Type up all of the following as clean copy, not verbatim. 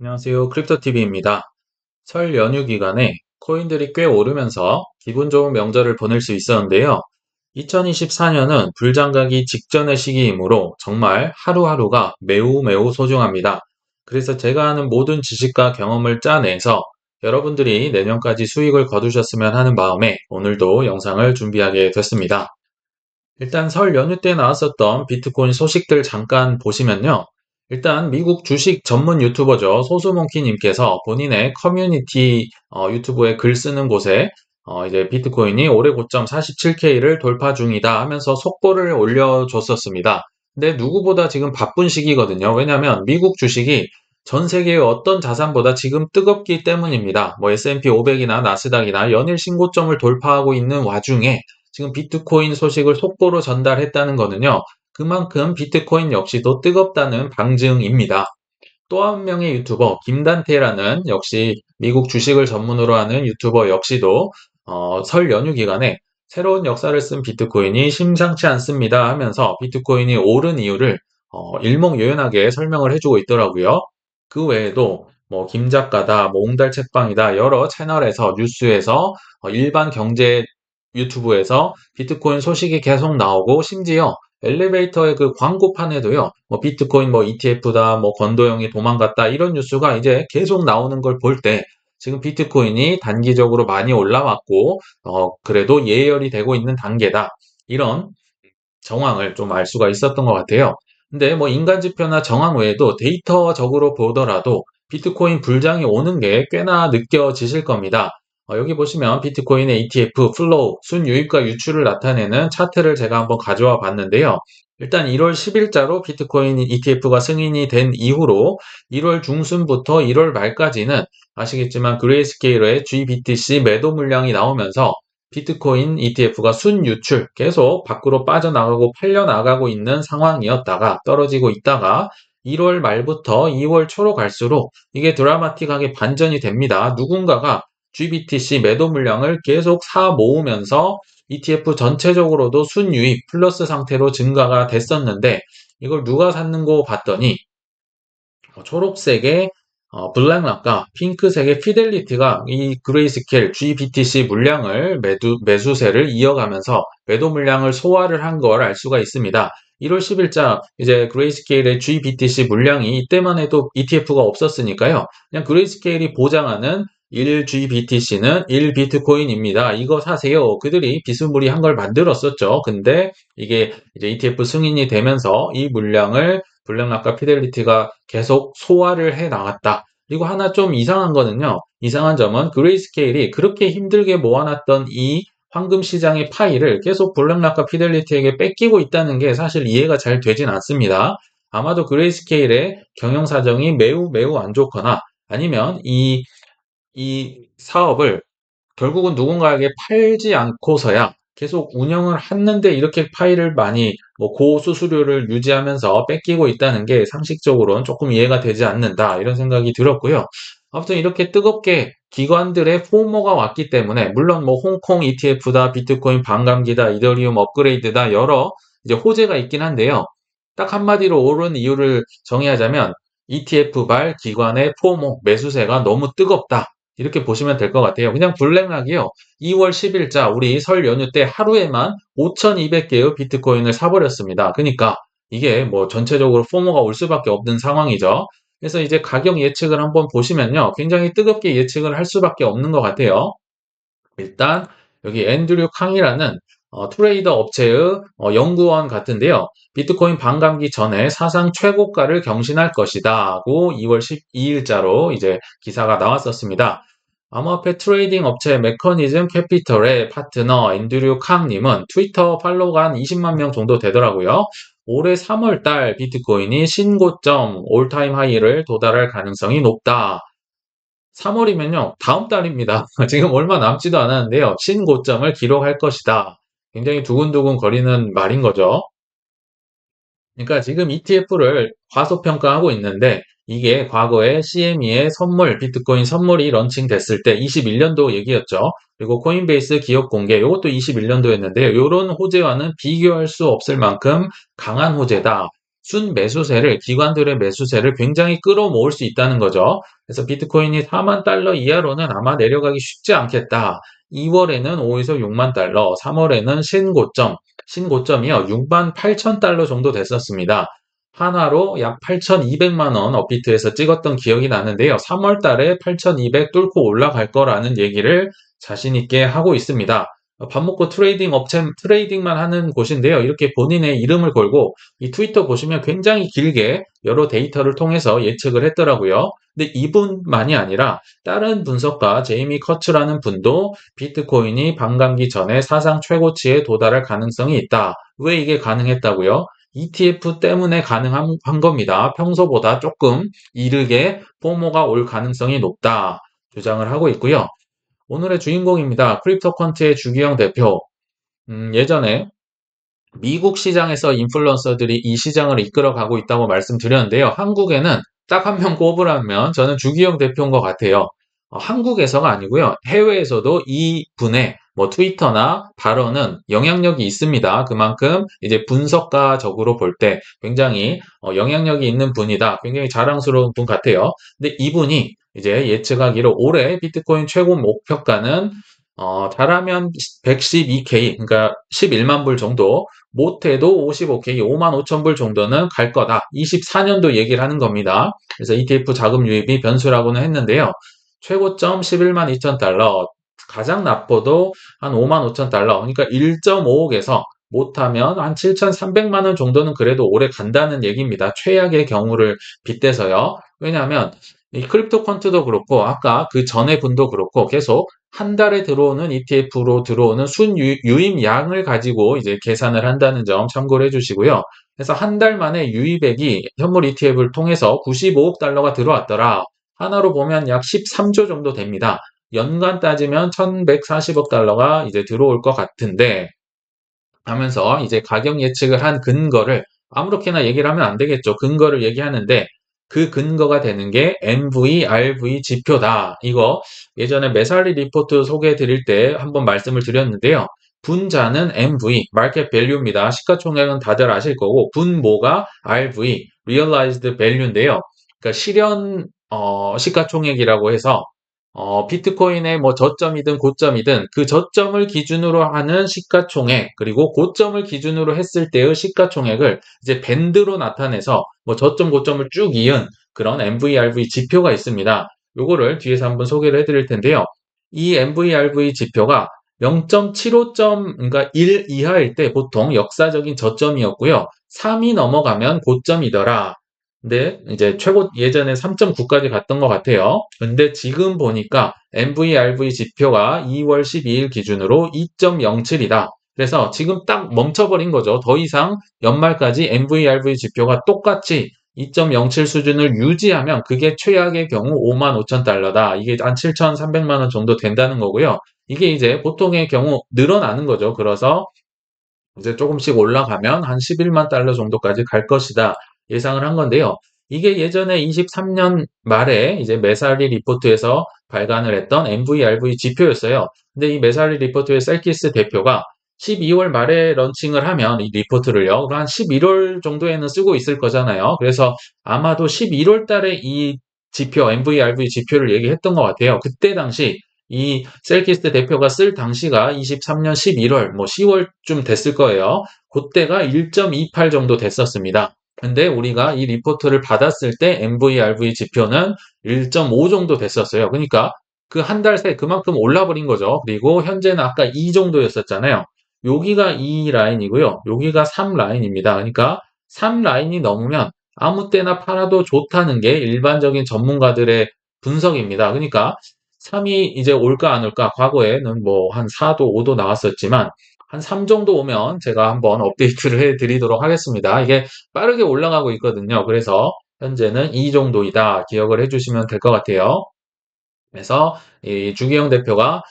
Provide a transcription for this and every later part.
안녕하세요. 크립토TV입니다. 설 연휴 기간에 코인들이 꽤 오르면서 기분 좋은 명절을 보낼 수 있었는데요. 2024년은 불장가기 직전의 시기이므로 정말 하루하루가 매우 매우 소중합니다. 그래서 제가 아는 모든 지식과 경험을 짜내서 여러분들이 내년까지 수익을 거두셨으면 하는 마음에 오늘도 영상을 준비하게 됐습니다. 일단 설 연휴 때 나왔었던 비트코인 소식들 잠깐 보시면요. 일단 미국 주식 전문 유튜버죠. 소수몽키님께서 본인의 커뮤니티 유튜브에 글 쓰는 곳에 이제 비트코인이 올해 고점 47K를 돌파 중이다 하면서 속보를 올려줬었습니다. 근데 누구보다 지금 바쁜 시기거든요. 왜냐하면 미국 주식이 전 세계의 어떤 자산보다 지금 뜨겁기 때문입니다. 뭐 S&P 500이나 나스닥이나 연일 신고점을 돌파하고 있는 와중에 지금 비트코인 소식을 속보로 전달했다는 거는요. 그만큼 비트코인 역시도 뜨겁다는 방증입니다. 또 한 명의 유튜버 김단태라는 역시 미국 주식을 전문으로 하는 유튜버 역시도 설 연휴 기간에 새로운 역사를 쓴 비트코인이 심상치 않습니다 하면서 비트코인이 오른 이유를 일목요연하게 설명을 해주고 있더라고요. 그 외에도 뭐 김작가다, 뭐 옹달 책방이다 여러 채널에서 뉴스에서 일반 경제 유튜브에서 비트코인 소식이 계속 나오고 심지어 엘리베이터의 그 광고판에도요, 뭐 비트코인 뭐 ETF다, 뭐 권도형이 도망갔다 이런 뉴스가 이제 계속 나오는 걸 볼 때 지금 비트코인이 단기적으로 많이 올라왔고 그래도 예열이 되고 있는 단계다. 이런 정황을 좀 알 수가 있었던 것 같아요. 근데 뭐 인간 지표나 정황 외에도 데이터적으로 보더라도 비트코인 불장이 오는 게 꽤나 느껴지실 겁니다. 여기 보시면 비트코인의 ETF 플로우, 순유입과 유출을 나타내는 차트를 제가 한번 가져와 봤는데요. 일단 1월 10일자로 비트코인 ETF가 승인이 된 이후로 1월 중순부터 1월 말까지는 아시겠지만 그레이스케일의 GBTC 매도 물량이 나오면서 비트코인 ETF가 순유출 계속 밖으로 빠져나가고 팔려나가고 있는 상황이었다가 떨어지고 있다가 1월 말부터 2월 초로 갈수록 이게 드라마틱하게 반전이 됩니다. 누군가가 GBTC 매도 물량을 계속 사 모으면서 ETF 전체적으로도 순유입 플러스 상태로 증가가 됐었는데 이걸 누가 샀는고 봤더니 초록색의 블랙락과 핑크색의 피델리티가 이 그레이스케일 GBTC 물량을 매수세를 이어가면서 매도 물량을 소화를 한 걸 알 수가 있습니다. 1월 10일자 이제 그레이스케일의 GBTC 물량이 이때만 해도 ETF가 없었으니까요. 그냥 그레이스케일이 보장하는 1GBTC는 1비트코인입니다. 이거 사세요. 그들이 비스무리한 걸 만들었었죠. 근데 이게 이제 ETF 승인이 되면서 이 물량을 블랙락과 피델리티가 계속 소화를 해 나갔다. 그리고 하나 좀 이상한 거는요. 이상한 점은 그레이스케일이 그렇게 힘들게 모아놨던 이 황금 시장의 파이를 계속 블랙락과 피델리티에게 뺏기고 있다는 게 사실 이해가 잘 되진 않습니다. 아마도 그레이스케일의 경영 사정이 매우 매우 안 좋거나 아니면 이 사업을 결국은 누군가에게 팔지 않고서야 계속 운영을 했는데 이렇게 파일을 많이 뭐 고수수료를 유지하면서 뺏기고 있다는 게 상식적으로는 조금 이해가 되지 않는다 이런 생각이 들었고요. 아무튼 이렇게 뜨겁게 기관들의 포모가 왔기 때문에 물론 뭐 홍콩 ETF다, 비트코인 반감기다, 이더리움 업그레이드다 여러 이제 호재가 있긴 한데요. 딱 한마디로 옳은 이유를 정의하자면 ETF발 기관의 포모 매수세가 너무 뜨겁다. 이렇게 보시면 될 것 같아요. 그냥 블랙락이요. 2월 10일자 우리 설 연휴 때 하루에만 5,200개의 비트코인을 사버렸습니다. 그러니까 이게 뭐 전체적으로 포모가 올 수밖에 없는 상황이죠. 그래서 이제 가격 예측을 한번 보시면요. 굉장히 뜨겁게 예측을 할 수밖에 없는 것 같아요. 일단 여기 앤드류 캉이라는 트레이더 업체의 연구원 같은데요. 비트코인 반감기 전에 사상 최고가를 경신할 것이다고 2월 12일자로 이제 기사가 나왔었습니다. 암호화폐 트레이딩 업체 메커니즘 캐피털의 파트너 앤드류 캉님은 트위터 팔로우가 한 20만 명 정도 되더라고요. 올해 3월 달 비트코인이 신고점 올타임 하이를 도달할 가능성이 높다. 3월이면요, 다음 달입니다. 지금 얼마 남지도 않았는데요. 신고점을 기록할 것이다. 굉장히 두근두근 거리는 말인 거죠. 그러니까 지금 ETF를 과소평가하고 있는데 이게 과거에 CME의 선물, 비트코인 선물이 런칭됐을 때 21년도 얘기였죠. 그리고 코인베이스 기업 공개, 이것도 21년도였는데요. 이런 호재와는 비교할 수 없을 만큼 강한 호재다. 순매수세를, 기관들의 매수세를 굉장히 끌어모을 수 있다는 거죠. 그래서 비트코인이 4만 달러 이하로는 아마 내려가기 쉽지 않겠다. 2월에는 5에서 6만 달러, 3월에는 신고점이요. 6만 8천 달러 정도 됐었습니다. 하나로 약 8,200만 원 업비트에서 찍었던 기억이 나는데요. 3월 달에 8,200 뚫고 올라갈 거라는 얘기를 자신 있게 하고 있습니다. 밥 먹고 트레이딩만 하는 곳인데요. 이렇게 본인의 이름을 걸고 이 트위터 보시면 굉장히 길게 여러 데이터를 통해서 예측을 했더라고요. 근데 이분만이 아니라 다른 분석가 제이미 커츠라는 분도 비트코인이 반감기 전에 사상 최고치에 도달할 가능성이 있다. 왜 이게 가능했다고요? ETF 때문에 가능한 겁니다. 평소보다 조금 이르게 포모가 올 가능성이 높다. 주장을 하고 있고요. 오늘의 주인공입니다. 크립토컨트의 주기영 대표. 예전에 미국 시장에서 인플루언서들이 이 시장을 이끌어가고 있다고 말씀드렸는데요. 한국에는 딱 한 명 꼽으라면 저는 주기영 대표인 것 같아요. 한국에서가 아니고요. 해외에서도 이 분의 트위터나 발언은 영향력이 있습니다. 그만큼 이제 분석가적으로 볼 때 굉장히 영향력이 있는 분이다. 굉장히 자랑스러운 분 같아요. 근데 이분이 이제 예측하기로 올해 비트코인 최고 목표가는 잘하면 112K, 그러니까 11만 불 정도, 못해도 55K, 5만 5천 불 정도는 갈 거다. 24년도 얘기를 하는 겁니다. 그래서 ETF 자금 유입이 변수라고는 했는데요. 최고점 11만 2천 달러, 가장 나빠도 한 5만 5천 달러, 그러니까 1.5억에서 못하면 한 7,300만 원 정도는 그래도 오래 간다는 얘기입니다. 최악의 경우를 빗대서요. 왜냐하면 이 크립토 펀트도 그렇고 아까 그 전에 분도 그렇고 계속 한 달에 들어오는 ETF로 들어오는 순유입량을 가지고 이제 계산을 한다는 점 참고를 해주시고요. 그래서 한 달 만에 유입액이 현물 ETF를 통해서 95억 달러가 들어왔더라. 하나로 보면 약 13조 정도 됩니다. 연간 따지면 1,140억 달러가 이제 들어올 것 같은데 하면서 이제 가격 예측을 한 근거를 아무렇게나 얘기를 하면 안 되겠죠. 근거를 얘기하는데 그 근거가 되는 게 MV, RV 지표다. 이거 예전에 메살리 리포트 소개해 드릴 때 한번 말씀을 드렸는데요. 분자는 MV, 마켓 밸류입니다. 시가총액은 다들 아실 거고 분모가 RV, realized value인데요. 그러니까 실현 시가총액이라고 해서 비트코인의 저점이든 고점이든 그 저점을 기준으로 하는 시가총액, 그리고 고점을 기준으로 했을 때의 시가총액을 이제 밴드로 나타내서 저점, 고점을 쭉 이은 그런 MVRV 지표가 있습니다. 요거를 뒤에서 한번 소개를 해드릴 텐데요. 이 MVRV 지표가 0.75점, 그러니까 1 이하일 때 보통 역사적인 저점이었고요. 3이 넘어가면 고점이더라. 근데 이제 예전에 3.9까지 갔던 것 같아요. 근데 지금 보니까 MVRV 지표가 2월 12일 기준으로 2.07이다. 그래서 지금 딱 멈춰버린 거죠. 더 이상 연말까지 MVRV 지표가 똑같이 2.07 수준을 유지하면 그게 최악의 경우 5만 5천 달러다. 이게 한 7,300만 원 정도 된다는 거고요. 이게 이제 보통의 경우 늘어나는 거죠. 그래서 이제 조금씩 올라가면 한 11만 달러 정도까지 갈 것이다. 예상을 한 건데요. 이게 예전에 23년 말에 이제 메살리 리포트에서 발간을 했던 MVRV 지표였어요. 근데 이 메살리 리포트의 셀키스 대표가 12월 말에 런칭을 하면 이 리포트를요. 한 11월 정도에는 쓰고 있을 거잖아요. 그래서 아마도 11월 달에 이 지표, MVRV 지표를 얘기했던 것 같아요. 그때 당시 이 셀키스트 대표가 쓸 당시가 23년 11월, 10월쯤 됐을 거예요. 그때가 1.28 정도 됐었습니다. 근데 우리가 이 리포트를 받았을 때 MVRV 지표는 1.5 정도 됐었어요. 그러니까 그 한 달 새 그만큼 올라버린 거죠. 그리고 현재는 아까 2 정도였었잖아요. 여기가 2 라인이고요. 여기가 3 라인입니다. 그러니까 3 라인이 넘으면 아무 때나 팔아도 좋다는 게 일반적인 전문가들의 분석입니다. 그러니까 3이 이제 올까 안 올까? 과거에는 한 4도, 5도 나왔었지만 한 3 정도 오면 제가 한번 업데이트를 해드리도록 하겠습니다. 이게 빠르게 올라가고 있거든요. 그래서 현재는 2 정도이다. 기억을 해주시면 될 것 같아요. 그래서 이 주기영 대표가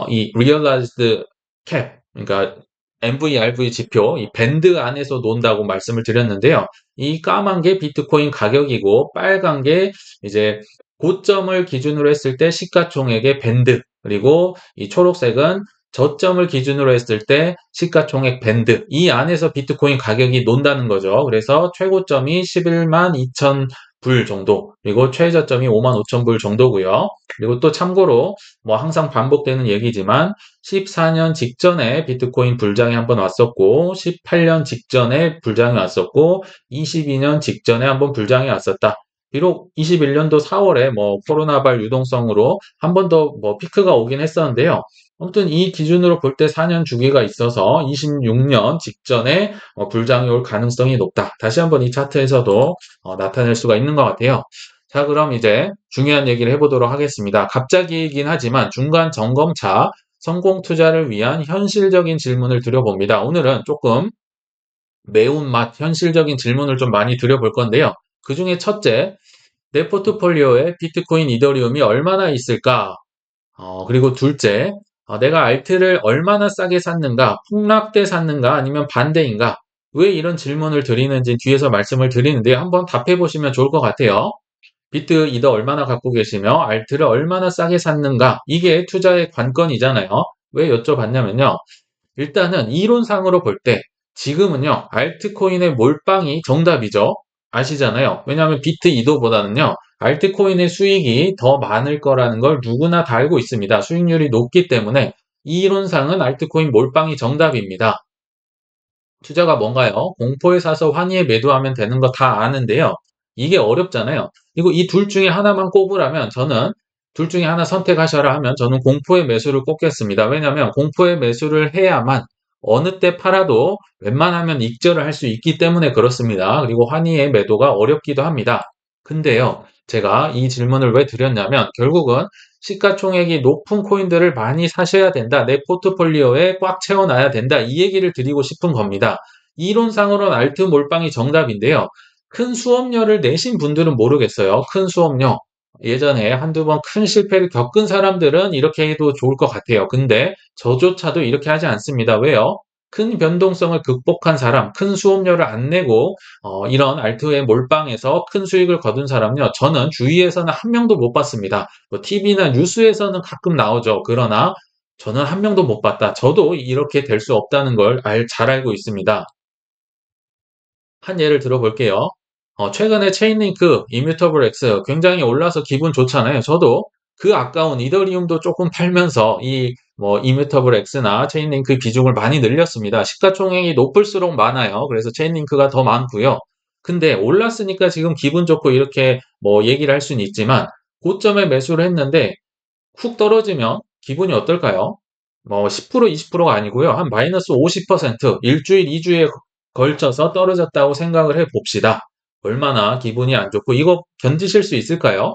이 realized cap, 그러니까 MVRV 지표, 이 밴드 안에서 논다고 말씀을 드렸는데요. 이 까만 게 비트코인 가격이고 빨간 게 이제 고점을 기준으로 했을 때 시가총액의 밴드, 그리고 이 초록색은 저점을 기준으로 했을 때 시가총액 밴드 이 안에서 비트코인 가격이 논다는 거죠. 그래서 최고점이 11만 2천 불 정도, 그리고 최저점이 5만 5천 불 정도고요. 그리고 또 참고로 뭐 항상 반복되는 얘기지만 14년 직전에 비트코인 불장이 한번 왔었고, 18년 직전에 불장이 왔었고, 22년 직전에 한번 불장이 왔었다. 비록 21년도 4월에 뭐 코로나발 유동성으로 한 번 더 뭐 피크가 오긴 했었는데요. 아무튼 이 기준으로 볼 때 4년 주기가 있어서 26년 직전에 불장이 올 가능성이 높다. 다시 한번 이 차트에서도 나타낼 수가 있는 것 같아요. 자, 그럼 이제 중요한 얘기를 해보도록 하겠습니다. 갑자기이긴 하지만 중간 점검차 성공 투자를 위한 현실적인 질문을 드려봅니다. 오늘은 조금 매운맛 현실적인 질문을 좀 많이 드려볼 건데요. 그 중에 첫째, 내 포트폴리오에 비트코인, 이더리움이 얼마나 있을까? 그리고 둘째, 내가 알트를 얼마나 싸게 샀는가? 폭락 때 샀는가? 아니면 반대인가? 왜 이런 질문을 드리는지 뒤에서 말씀을 드리는데요. 한번 답해 보시면 좋을 것 같아요. 비트, 이더 얼마나 갖고 계시며 알트를 얼마나 싸게 샀는가? 이게 투자의 관건이잖아요. 왜 여쭤봤냐면요. 일단은 이론상으로 볼 때 지금은요, 알트코인의 몰빵이 정답이죠. 아시잖아요. 왜냐하면 비트 이더보다는요, 알트코인의 수익이 더 많을 거라는 걸 누구나 다 알고 있습니다. 수익률이 높기 때문에 이론상은 알트코인 몰빵이 정답입니다. 투자가 뭔가요? 공포에 사서 환희에 매도하면 되는 거 다 아는데요. 이게 어렵잖아요. 그리고 이 둘 중에 하나만 꼽으라면 저는 둘 중에 하나 선택하셔라 하면 저는 공포의 매수를 꼽겠습니다. 왜냐하면 공포의 매수를 해야만 어느 때 팔아도 웬만하면 익절을 할 수 있기 때문에 그렇습니다. 그리고 환희의 매도가 어렵기도 합니다. 근데요, 제가 이 질문을 왜 드렸냐면 결국은 시가총액이 높은 코인들을 많이 사셔야 된다. 내 포트폴리오에 꽉 채워놔야 된다. 이 얘기를 드리고 싶은 겁니다. 이론상으로는 알트 몰빵이 정답인데요. 큰 수업료를 내신 분들은 모르겠어요. 큰 수업료. 예전에 한두 번 큰 실패를 겪은 사람들은 이렇게 해도 좋을 것 같아요. 근데 저조차도 이렇게 하지 않습니다. 왜요? 큰 변동성을 극복한 사람, 큰 수업료를 안 내고 이런 알트의 몰빵에서 큰 수익을 거둔 사람요. 저는 주위에서는 한 명도 못 봤습니다. 뭐 TV나 뉴스에서는 가끔 나오죠. 그러나 저는 한 명도 못 봤다. 저도 이렇게 될 수 없다는 걸 잘 알고 있습니다. 한 예를 들어볼게요. 최근에 체인링크, 이뮤터블 X 굉장히 올라서 기분 좋잖아요. 저도 그 아까운 이더리움도 조금 팔면서 이 뭐 이뮤터블 X나 체인링크 비중을 많이 늘렸습니다. 시가총액이 높을수록 많아요. 그래서 체인링크가 더 많고요. 근데 올랐으니까 지금 기분 좋고 이렇게 뭐 얘기를 할 수는 있지만 고점에 매수를 했는데 훅 떨어지면 기분이 어떨까요? 뭐 10%, 20%가 아니고요. 한 마이너스 50% 일주일, 2주에 걸쳐서 떨어졌다고 생각을 해 봅시다. 얼마나 기분이 안 좋고 이거 견디실 수 있을까요?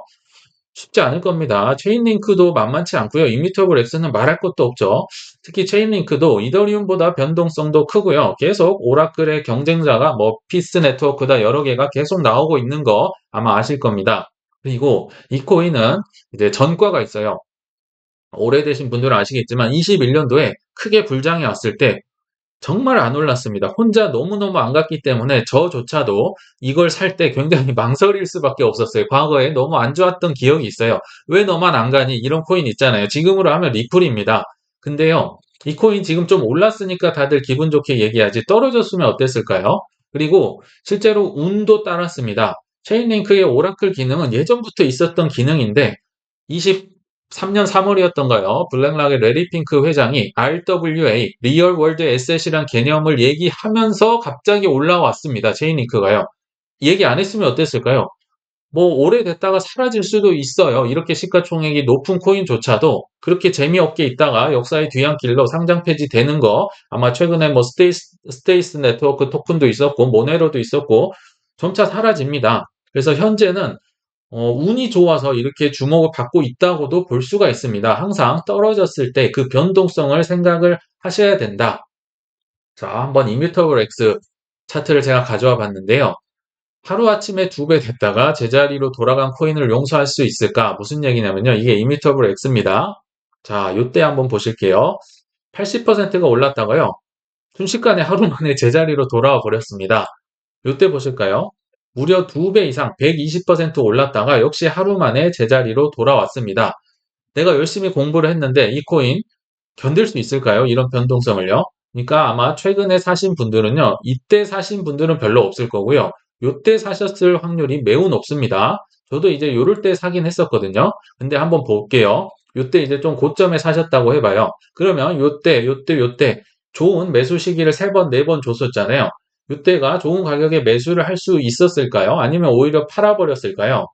쉽지 않을 겁니다. 체인링크도 만만치 않고요. 이미터블 X는 말할 것도 없죠. 특히 체인링크도 이더리움보다 변동성도 크고요. 계속 오라클의 경쟁자가 뭐 피스 네트워크다 여러 개가 계속 나오고 있는 거 아마 아실 겁니다. 그리고 이 코인은 이제 전과가 있어요. 오래되신 분들은 아시겠지만 21년도에 크게 불장이 왔을 때 정말 안 올랐습니다. 혼자 너무너무 안 갔기 때문에 저조차도 이걸 살 때 굉장히 망설일 수밖에 없었어요. 과거에 너무 안 좋았던 기억이 있어요. 왜 너만 안 가니? 이런 코인 있잖아요. 지금으로 하면 리플입니다. 근데요, 이 코인 지금 좀 올랐으니까 다들 기분 좋게 얘기하지 떨어졌으면 어땠을까요? 그리고 실제로 운도 따랐습니다. 체인링크의 오라클 기능은 예전부터 있었던 기능인데 23년 3월이었던가요? 블랙락의 레리 핑크 회장이 RWA, 리얼 월드 에셋이란 개념을 얘기하면서 갑자기 올라왔습니다. 체인링크가요. 얘기 안 했으면 어땠을까요? 뭐 오래됐다가 사라질 수도 있어요. 이렇게 시가총액이 높은 코인조차도 그렇게 재미없게 있다가 역사의 뒤안길로 상장 폐지되는 거 아마 최근에 뭐 스테이스 네트워크 토큰도 있었고 모네로도 있었고 점차 사라집니다. 그래서 현재는 운이 좋아서 이렇게 주목을 받고 있다고도 볼 수가 있습니다. 항상 떨어졌을 때 그 변동성을 생각을 하셔야 된다. 자, 한번 이뮤터블 X 차트를 제가 가져와 봤는데요. 하루아침에 2배 됐다가 제자리로 돌아간 코인을 용서할 수 있을까? 무슨 얘기냐면요. 이게 이뮤터블 X입니다. 자, 요때 한번 보실게요. 80%가 올랐다가요. 순식간에 하루 만에 제자리로 돌아와 버렸습니다. 요때 보실까요? 무려 2배 이상 120% 올랐다가 역시 하루 만에 제자리로 돌아왔습니다. 내가 열심히 공부를 했는데 이 코인 견딜 수 있을까요? 이런 변동성을요? 그러니까 아마 최근에 사신 분들은요, 이때 사신 분들은 별로 없을 거고요. 요때 사셨을 확률이 매우 높습니다. 저도 이제 요럴 때 사긴 했었거든요. 근데 한번 볼게요. 요때 이제 좀 고점에 사셨다고 해봐요. 그러면 요때 좋은 매수 시기를 3번, 4번 줬었잖아요. 요때가 좋은 가격에 매수를 할 수 있었을까요? 아니면 오히려 팔아버렸을까요?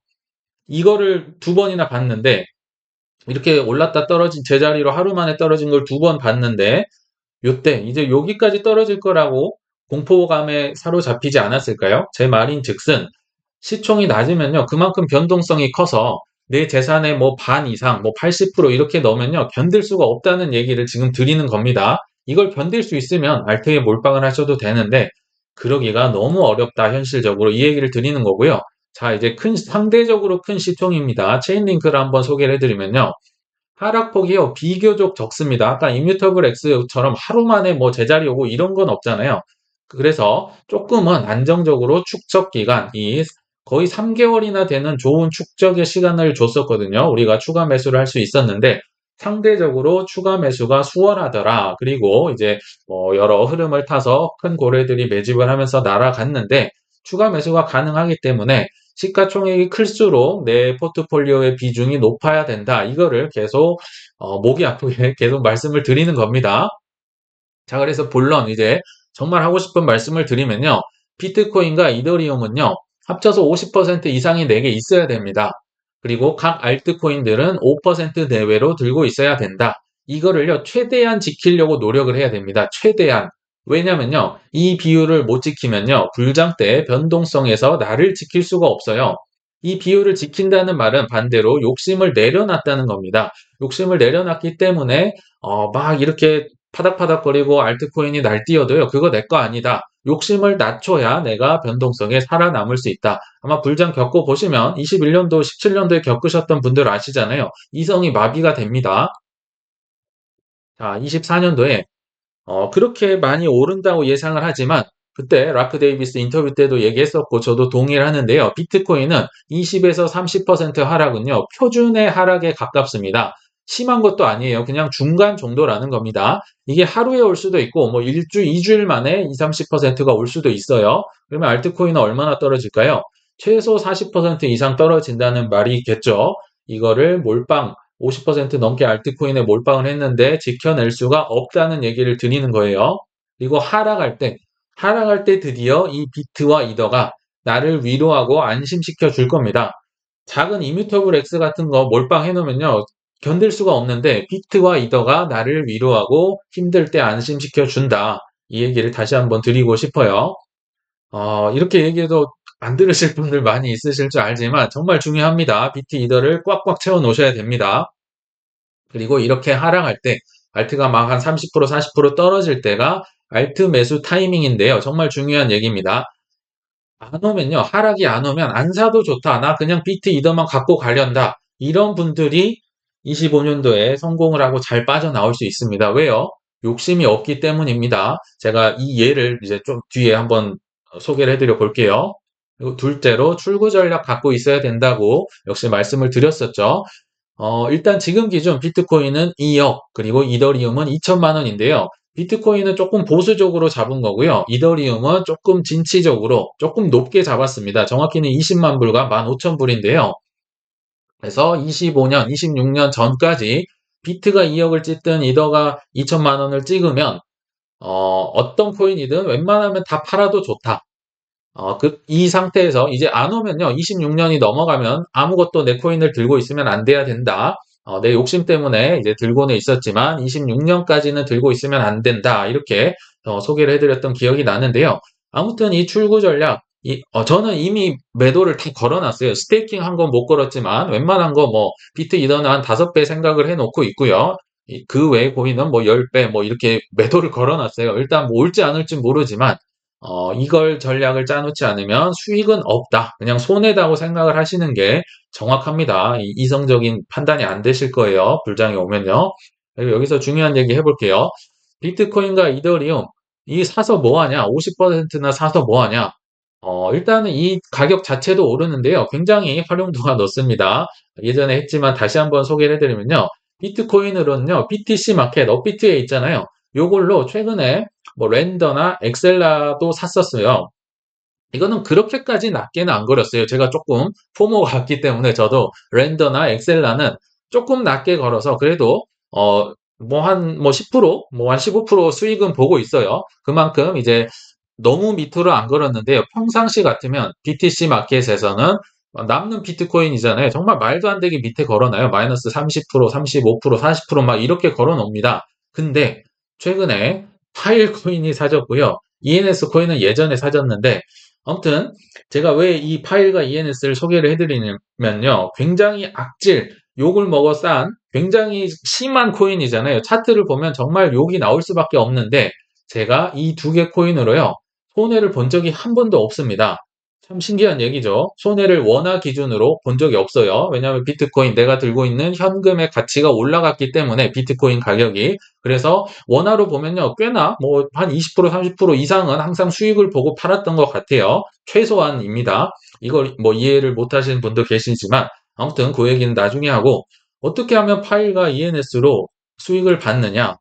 이거를 2번이나 봤는데 이렇게 올랐다 떨어진 제자리로 하루 만에 떨어진 걸 2번 봤는데 요때 이제 여기까지 떨어질 거라고 공포감에 사로잡히지 않았을까요? 제 말인즉슨 시총이 낮으면요 그만큼 변동성이 커서 내 재산의 뭐 반 이상 뭐 80% 이렇게 넣으면요 견딜 수가 없다는 얘기를 지금 드리는 겁니다. 이걸 견딜 수 있으면 알트에 몰빵을 하셔도 되는데 그러기가 너무 어렵다 현실적으로 이 얘기를 드리는 거고요. 자 이제 상대적으로 큰 시총입니다. 체인링크를 한번 소개를 해드리면요. 하락폭이요, 비교적 적습니다. 아까 이뮤터블 X처럼 하루 만에 뭐 제자리 오고 이런 건 없잖아요. 그래서 조금은 안정적으로 축적 기간, 거의 3개월이나 되는 좋은 축적의 시간을 줬었거든요. 우리가 추가 매수를 할 수 있었는데, 상대적으로 추가 매수가 수월하더라. 그리고 이제 여러 흐름을 타서 큰 고래들이 매집을 하면서 날아갔는데, 추가 매수가 가능하기 때문에 시가총액이 클수록 내 포트폴리오의 비중이 높아야 된다. 이거를 계속 목이 아프게 계속 말씀을 드리는 겁니다. 자, 그래서 본론 이제 정말 하고 싶은 말씀을 드리면요. 비트코인과 이더리움은요. 합쳐서 50% 이상이 내게 있어야 됩니다. 그리고 각 알트코인들은 5% 내외로 들고 있어야 된다. 이거를요. 최대한 지키려고 노력을 해야 됩니다. 최대한. 왜냐면요. 이 비율을 못 지키면요. 불장 때 변동성에서 나를 지킬 수가 없어요. 이 비율을 지킨다는 말은 반대로 욕심을 내려놨다는 겁니다. 욕심을 내려놨기 때문에 막 이렇게 파닥파닥거리고 알트코인이 날뛰어도요. 그거 내 거 아니다. 욕심을 낮춰야 내가 변동성에 살아남을 수 있다. 아마 불장 겪어보시면 21년도, 17년도에 겪으셨던 분들 아시잖아요. 이성이 마비가 됩니다. 자, 24년도에 그렇게 많이 오른다고 예상을 하지만 그때 라크 데이비스 인터뷰 때도 얘기했었고 저도 동의를 하는데요. 비트코인은 20에서 30% 하락은요. 표준의 하락에 가깝습니다. 심한 것도 아니에요. 그냥 중간 정도라는 겁니다. 이게 하루에 올 수도 있고 뭐 2주일 만에 20, 30%가 올 수도 있어요. 그러면 알트코인은 얼마나 떨어질까요? 최소 40% 이상 떨어진다는 말이 있겠죠. 이거를 몰빵 50% 넘게 알트코인에 몰빵을 했는데 지켜낼 수가 없다는 얘기를 드리는 거예요. 그리고 하락할 때 드디어 이 비트와 이더가 나를 위로하고 안심시켜 줄 겁니다. 작은 이뮤터블 X 같은 거 몰빵해 놓으면요. 견딜 수가 없는데 비트와 이더가 나를 위로하고 힘들 때 안심시켜 준다. 이 얘기를 다시 한번 드리고 싶어요. 이렇게 얘기해도 안 들으실 분들 많이 있으실 줄 알지만 정말 중요합니다. 비트 이더를 꽉꽉 채워 놓으셔야 됩니다. 그리고 이렇게 하락할 때 알트가 막 한 30%, 40% 떨어질 때가 알트 매수 타이밍인데요. 정말 중요한 얘기입니다. 안 오면요. 하락이 안 오면 안 사도 좋다. 나 그냥 비트 이더만 갖고 가련다. 이런 분들이 25년도에 성공을 하고 잘 빠져나올 수 있습니다. 왜요? 욕심이 없기 때문입니다. 제가 이 예를 이제 좀 뒤에 한번 소개를 해드려 볼게요. 그리고 둘째로 출구 전략 갖고 있어야 된다고 역시 말씀을 드렸었죠. 일단 지금 기준 비트코인은 2억, 그리고 이더리움은 2천만 원인데요. 비트코인은 조금 보수적으로 잡은 거고요. 이더리움은 조금 진취적으로 조금 높게 잡았습니다. 정확히는 20만 불과 15,000불인데요. 그래서 25년, 26년 전까지 비트가 2억을 찍든 이더가 2천만 원을 찍으면 어떤 코인이든 웬만하면 다 팔아도 좋다. 이 상태에서 이제 안 오면요. 26년이 넘어가면 아무것도 내 코인을 들고 있으면 안 돼야 된다. 내 욕심 때문에 이제 들고는 있었지만 26년까지는 들고 있으면 안 된다. 이렇게 소개를 해드렸던 기억이 나는데요. 아무튼 이 출구 전략, 저는 이미 매도를 다 걸어놨어요. 스테이킹 한 건 못 걸었지만 웬만한 거 뭐 비트 이더는 한 5배 생각을 해놓고 있고요. 그 외의 코인은 뭐 10배 뭐 이렇게 매도를 걸어놨어요. 일단 뭐 올지 안 올지 모르지만 이걸 전략을 짜놓지 않으면 수익은 없다. 그냥 손해다고 생각을 하시는 게 정확합니다. 이성적인 판단이 안 되실 거예요. 불장이 오면요. 그리고 여기서 중요한 얘기 해볼게요. 비트코인과 이더리움, 이 사서 뭐하냐? 50%나 사서 뭐하냐? 일단은 이 가격 자체도 오르는데요. 굉장히 활용도가 높습니다. 예전에 했지만 다시 한번 소개를 해드리면요. 비트코인으로는요, BTC 마켓, 업비트에 있잖아요. 요걸로 최근에 뭐 랜더나 엑셀라도 샀었어요. 이거는 그렇게까지 낮게는 안 걸었어요. 제가 조금 포모가 왔기 때문에 저도 랜더나 엑셀라는 조금 낮게 걸어서 그래도 뭐 10%, 뭐 한 15% 수익은 보고 있어요. 그만큼 이제 너무 밑으로 안 걸었는데요. 평상시 같으면 BTC 마켓에서는 남는 비트코인이잖아요. 정말 말도 안 되게 밑에 걸어놔요. 마이너스 30%, 35%, 40%막 이렇게 걸어 놓습니다. 근데 최근에 파일 코인이 사졌고요. ENS 코인은 예전에 사졌는데 아무튼 제가 왜 이 파일과 ENS를 소개를 해드리냐면요. 굉장히 악질, 욕을 먹어 싼 굉장히 심한 코인이잖아요. 차트를 보면 정말 욕이 나올 수밖에 없는데 제가 이 두 개 코인으로요. 손해를 본 적이 한 번도 없습니다. 참 신기한 얘기죠. 손해를 원화 기준으로 본 적이 없어요. 왜냐하면 비트코인 내가 들고 있는 현금의 가치가 올라갔기 때문에 비트코인 가격이 그래서 원화로 보면요 꽤나 뭐 한 20% 30% 이상은 항상 수익을 보고 팔았던 것 같아요. 최소한입니다. 이걸 뭐 이해를 못 하시는 분도 계시지만 아무튼 그 얘기는 나중에 하고 어떻게 하면 파일과 ENS로 수익을 받느냐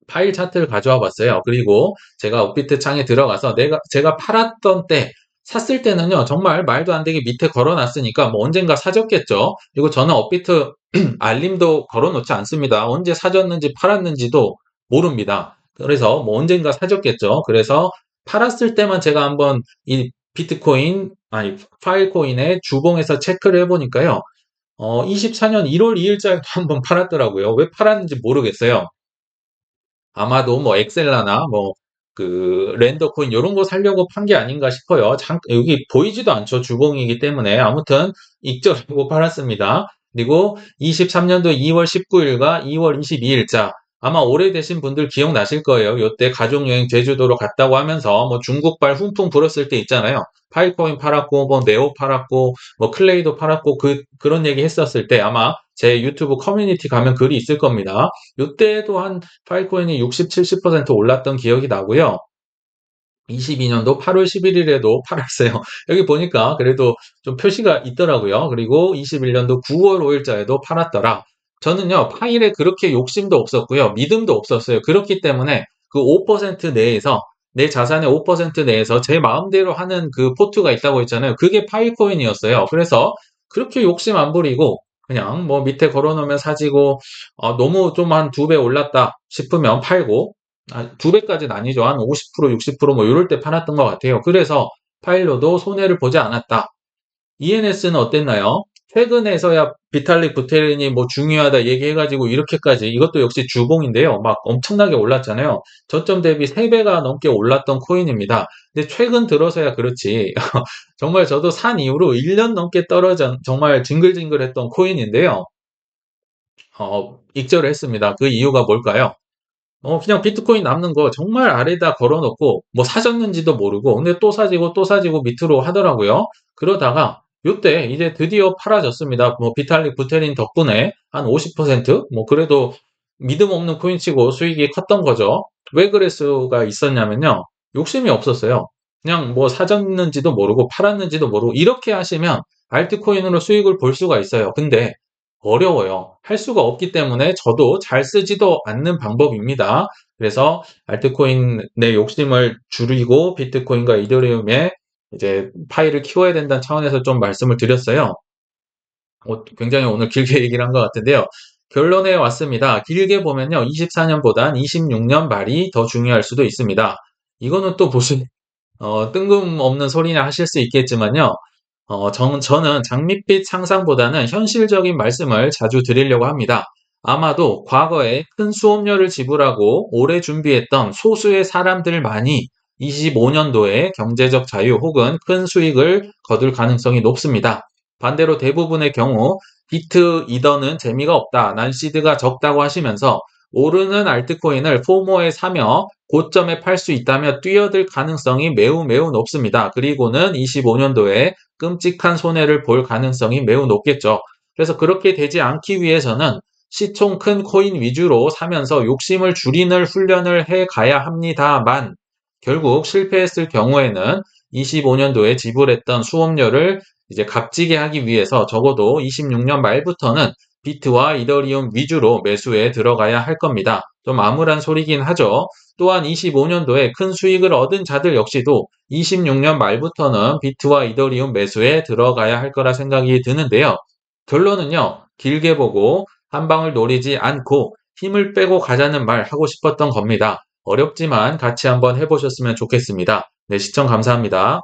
파일 차트를 가져와 봤어요. 그리고 제가 업비트 창에 들어가서 제가 팔았던 때 샀을 때는요, 정말 말도 안 되게 밑에 걸어 놨으니까 뭐 언젠가 사졌겠죠. 그리고 저는 업비트 알림도 걸어 놓지 않습니다. 언제 사졌는지 팔았는지도 모릅니다. 그래서 뭐 언젠가 사졌겠죠. 그래서 팔았을 때만 제가 한번 이 비트코인, 아니, 파일코인의 주봉에서 체크를 해보니까요. 24년 1월 2일자에도 한번 팔았더라고요. 왜 팔았는지 모르겠어요. 아마도 뭐 엑셀라나 뭐 그 렌더 코인 요런 거 사려고 판 게 아닌가 싶어요. 여기 보이지도 않죠. 주봉이기 때문에. 아무튼 익절하고 팔았습니다. 그리고 23년도 2월 19일과 2월 22일자 아마 오래되신 분들 기억나실 거예요. 요때 가족여행 제주도로 갔다고 하면서 뭐 중국발 훈풍 불었을 때 있잖아요. 파이코인 팔았고 뭐 네오 팔았고 뭐 클레이도 팔았고 그런 얘기 했었을 때 아마 제 유튜브 커뮤니티 가면 글이 있을 겁니다. 요때도 한 파일코인이 60, 70% 올랐던 기억이 나고요. 22년도 8월 11일에도 팔았어요. 여기 보니까 그래도 좀 표시가 있더라고요. 그리고 21년도 9월 5일자에도 팔았더라. 저는요, 파일에 그렇게 욕심도 없었고요. 믿음도 없었어요. 그렇기 때문에 그 5% 내에서 내 자산의 5% 내에서 제 마음대로 하는 그 포트가 있다고 했잖아요. 그게 파일코인이었어요. 그래서 그렇게 욕심 안 부리고 그냥 뭐 밑에 걸어놓으면 사지고 너무 좀 한 두 배 올랐다 싶으면 팔고 두 배까지는 아니죠. 한 50%, 60%뭐 이럴 때 팔았던 것 같아요. 그래서 파일로도 손해를 보지 않았다. ENS는 어땠나요? 최근에서야 비탈릭 부테린이 뭐 중요하다 얘기해가지고 이렇게까지 이것도 역시 주봉인데요. 막 엄청나게 올랐잖아요. 저점 대비 3배가 넘게 올랐던 코인입니다. 근데 최근 들어서야 그렇지. 정말 저도 산 이후로 1년 넘게 떨어져 정말 징글징글했던 코인인데요. 익절을 했습니다. 그 이유가 뭘까요? 그냥 비트코인 남는 거 정말 아래다 걸어놓고 뭐 사졌는지도 모르고 근데 또 사지고 또 사지고 밑으로 하더라고요. 그러다가 요때 이제 드디어 팔아졌습니다. 뭐 비탈릭 부테린 덕분에 한 50%뭐 그래도 믿음 없는 코인치고 수익이 컸던 거죠. 왜 그럴 수가 있었냐면요. 욕심이 없었어요. 그냥 뭐 사졌는지도 모르고 팔았는지도 모르고 이렇게 하시면 알트코인으로 수익을 볼 수가 있어요. 근데 어려워요. 할 수가 없기 때문에 저도 잘 쓰지도 않는 방법입니다. 그래서 알트코인 내 욕심을 줄이고 비트코인과 이더리움에 이제 파일을 키워야 된다는 차원에서 좀 말씀을 드렸어요. 굉장히 오늘 길게 얘기를 한 것 같은데요. 결론에 왔습니다. 길게 보면요. 24년보단 26년 말이 더 중요할 수도 있습니다. 이거는 또 무슨 뜬금없는 소리냐 하실 수 있겠지만요. 저는 장밋빛 상상보다는 현실적인 말씀을 자주 드리려고 합니다. 아마도 과거에 큰 수업료를 지불하고 오래 준비했던 소수의 사람들만이 25년도에 경제적 자유 혹은 큰 수익을 거둘 가능성이 높습니다. 반대로 대부분의 경우 비트 이더는 재미가 없다, 난시드가 적다고 하시면서 오르는 알트코인을 포모에 사며 고점에 팔 수 있다며 뛰어들 가능성이 매우 매우 높습니다. 그리고는 25년도에 끔찍한 손해를 볼 가능성이 매우 높겠죠. 그래서 그렇게 되지 않기 위해서는 시총 큰 코인 위주로 사면서 욕심을 줄이는 훈련을 해 가야 합니다만 결국 실패했을 경우에는 25년도에 지불했던 수업료를 이제 값지게 하기 위해서 적어도 26년 말부터는 비트와 이더리움 위주로 매수에 들어가야 할 겁니다. 좀 암울한 소리긴 하죠. 또한 25년도에 큰 수익을 얻은 자들 역시도 26년 말부터는 비트와 이더리움 매수에 들어가야 할 거라 생각이 드는데요. 결론은요, 길게 보고 한 방을 노리지 않고 힘을 빼고 가자는 말 하고 싶었던 겁니다. 어렵지만 같이 한번 해보셨으면 좋겠습니다. 네, 시청 감사합니다.